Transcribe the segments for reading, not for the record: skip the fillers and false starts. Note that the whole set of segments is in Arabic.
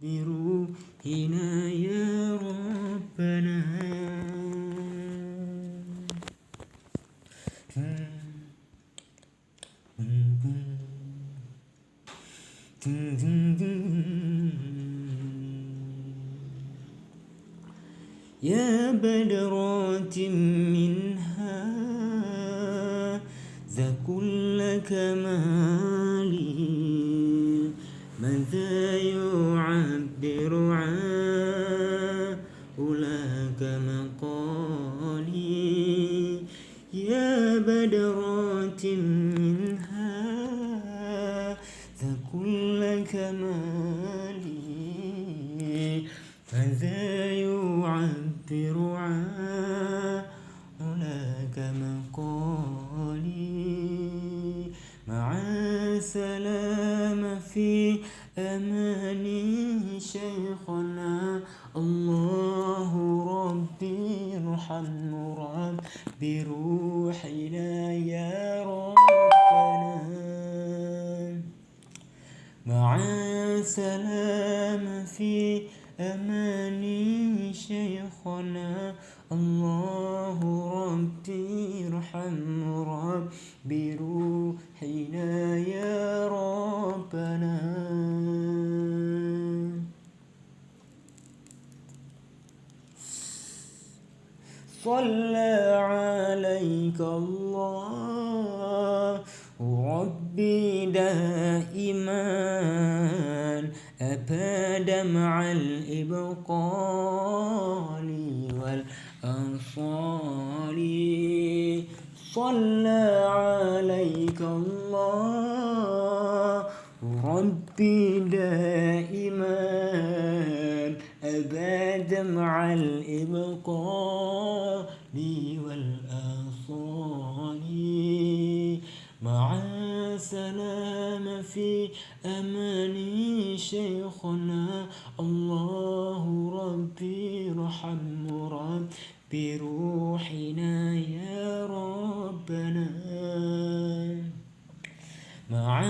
بروحنا يا ربنا. يا بدرات منها ذا كل كمالي، ماذا يعبر عن مقالي. يا بدرات منها ذا كل كمالي، ماذا يعبر عنك مقالي. مع السلام في أمان شيخنا، الله ربي ارحم ربي روحنا يا ربنا. مع السلام في أمان شيخنا، الله ربي ارحم ربي روحنا يا ربنا. صلى عليك الله ربي دائما أبدا مع الإبقال والأنصار. صلى عليك الله ربي دائما أبدا مع الإبقال والآصال. مع السلام في أمان شيخنا، الله ربي ارحم ربي روحنا يا ربنا. مع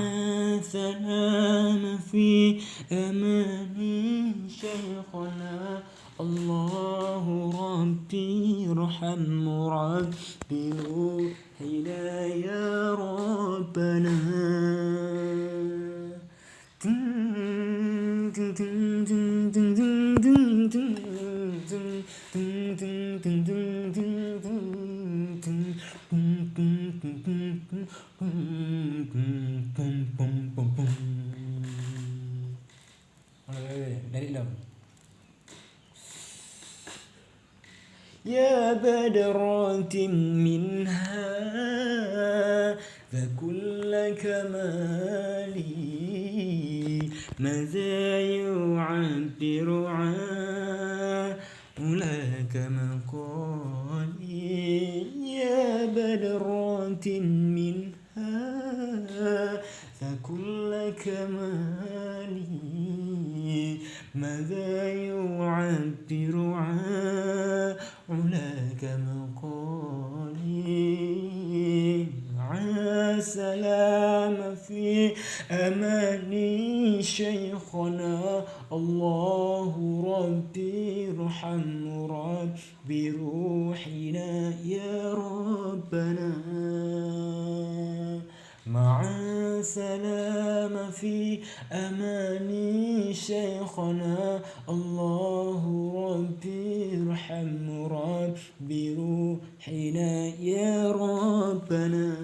السلام في أمان شيخنا، الله ربي ارحم ربي روحنا يا ربنا. Dari dalam. يا بدرات منها ذا كل كمالي، ماذا يعبر عنك مقالي. يا بدرات منها ذا كل كمالي، ماذا يعبر عنك مقالي. مع السلام في أمان شيخنا، الله ربي ارحم ربي روحنا يا ربنا. مع السلام في أمان شيخنا، الله ربي ارحم ربي روحنا يا ربنا.